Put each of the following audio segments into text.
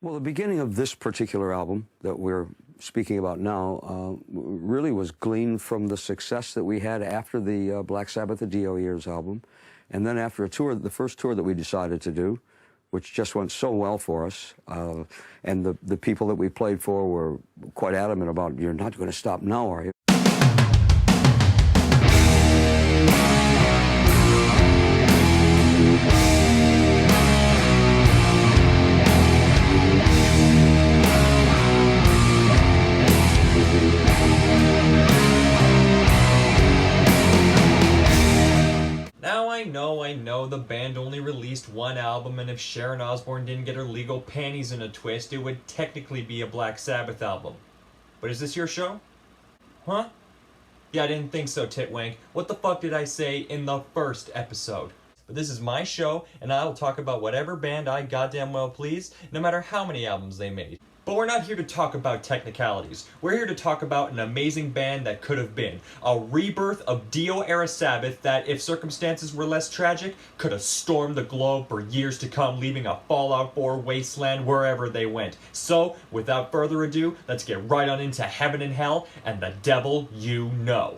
Well, the beginning of this particular album that we're speaking about now really was gleaned from the success that we had after the Black Sabbath, the Dio Years album. And then after a tour, the first tour that we decided to do, which just went so well for us, and the people that we played for were quite adamant about, you're not going to stop now, are you? I know the band only released one album, and if Sharon Osbourne didn't get her legal panties in a twist, it would technically be a Black Sabbath album. But is this your show? Huh? Yeah, I didn't think so, Titwank. What the fuck did I say in the first episode? But this is my show, and I'll talk about whatever band I goddamn well please, no matter how many albums they made. But we're not here to talk about technicalities. We're here to talk about an amazing band that could have been. A rebirth of Dio-era Sabbath that, if circumstances were less tragic, could have stormed the globe for years to come, leaving a Fallout 4 wasteland wherever they went. So, without further ado, let's get right on into Heaven and Hell and the Devil You Know.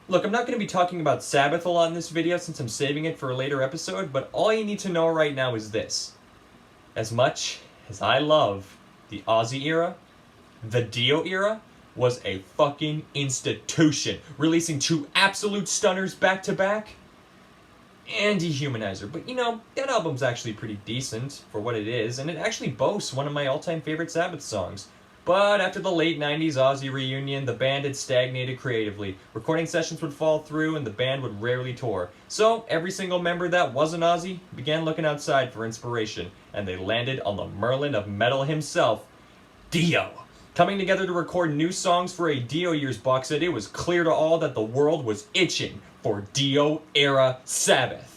Look, I'm not going to be talking about Sabbath a lot in this video since I'm saving it for a later episode, but all you need to know right now is this. As much as I love the Ozzy era, the Dio era was a fucking institution, releasing two absolute stunners back to back, and Dehumanizer. But you know, that album's actually pretty decent for what it is, and it actually boasts one of my all-time favorite Sabbath songs. But after the late 90s Ozzy reunion, the band had stagnated creatively. Recording sessions would fall through and the band would rarely tour. So every single member that wasn't Ozzy began looking outside for inspiration, and they landed on the Merlin of metal himself, Dio. Coming together to record new songs for a Dio Years box set, it was clear to all that the world was itching for Dio-era Sabbath.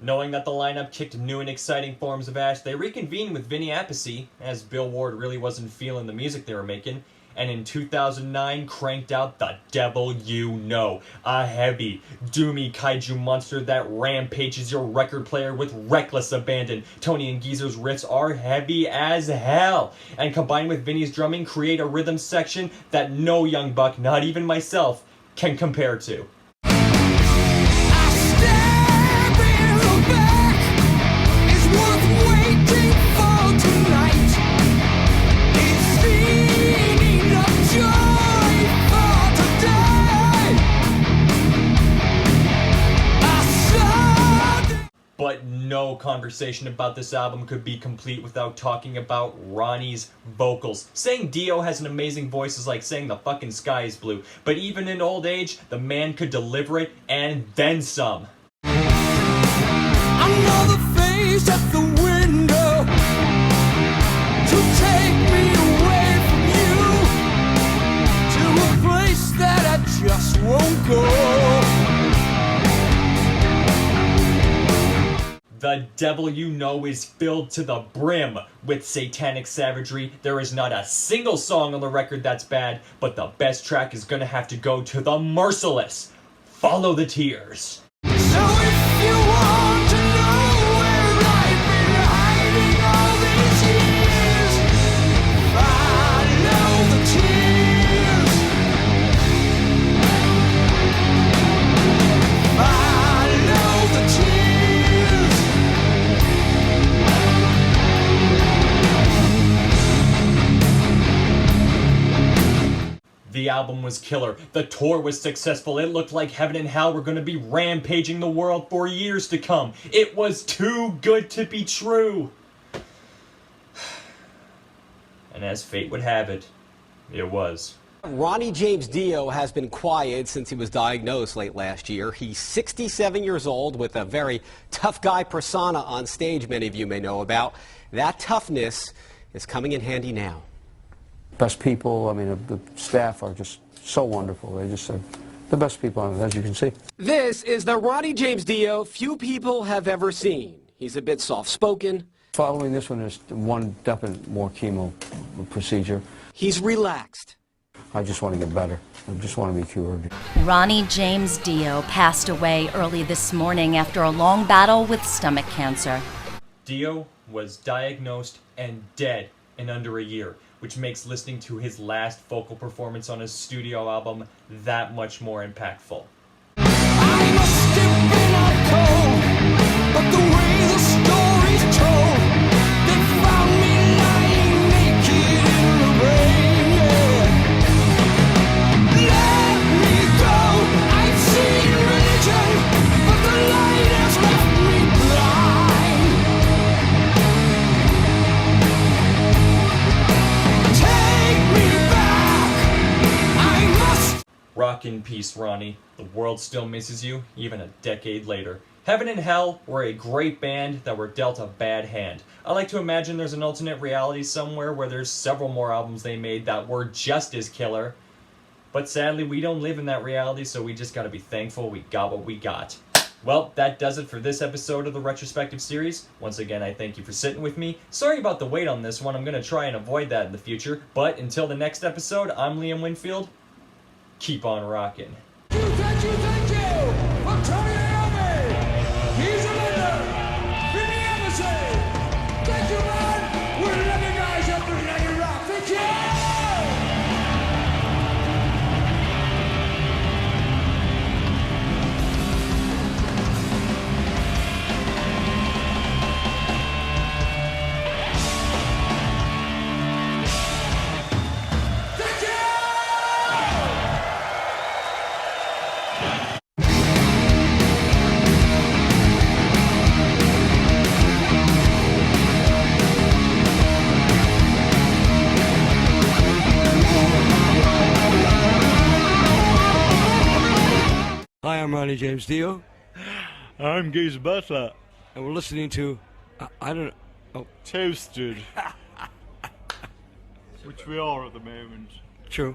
Knowing that the lineup kicked new and exciting forms of ash, they reconvened with Vinny Appice, as Bill Ward really wasn't feeling the music they were making, and in 2009 cranked out The Devil You Know, a heavy, doomy kaiju monster that rampages your record player with reckless abandon. Tony and Geezer's riffs are heavy as hell, and combined with Vinny's drumming create a rhythm section that no young buck, not even myself, can compare to. But no conversation about this album could be complete without talking about Ronnie's vocals. Saying Dio has an amazing voice is like saying the fucking sky is blue. But even in old age, the man could deliver it and then some. Another face at the window to take me away from you to a place that I just won't go. The Devil You Know is filled to the brim with satanic savagery. There is not a single song on the record that's bad, but the best track is gonna have to go to the merciless Follow the Tears. So if you want to know where I've been hiding all these years, follow the tears. Follow the tears. The album was killer. The tour was successful. It looked like Heaven and Hell were going to be rampaging the world for years to come. It was too good to be true. And as fate would have it, it was. Ronnie James Dio has been quiet since he was diagnosed late last year. He's 67 years old with a very tough guy persona on stage many of you may know about. That toughness is coming in handy now. Best people, I mean, the staff are just so wonderful. They just are the best people on it, as you can see. This is the Ronnie James Dio few people have ever seen. He's a bit soft-spoken. Following this one is one definite more chemo procedure. He's relaxed. I just want to get better. I just want to be cured. Ronnie James Dio passed away early this morning after a long battle with stomach cancer. Dio was diagnosed and dead in under a year, which makes listening to his last vocal performance on his studio album that much more impactful. I must have been out cold, but the way the story's told, they found me lying naked in the rain, yeah. Let me go, I've seen religion, but the light has left me blind. Take me back, I must. Rock in peace, Ronnie. The world still misses you, even a decade later. Heaven and Hell were a great band that were dealt a bad hand. I like to imagine there's an alternate reality somewhere where there's several more albums they made that were just as killer. But sadly, we don't live in that reality, so we just gotta be thankful we got what we got. Well, that does it for this episode of the Retrospective series. Once again, I thank you for sitting with me. Sorry about the wait on this one. I'm gonna try and avoid that in the future. But until the next episode, I'm Liam Winfield. Keep on rocking. Thank you for turning on me. He's a leader. Bring the embassy. Thank you, man. We're letting you guys up and let you rock. Thank you. Thank you. Hi, I'm Ronnie James Dio, I'm Goose Butler. and we're listening to, I don't know, Toasted. Which we are at the moment. true.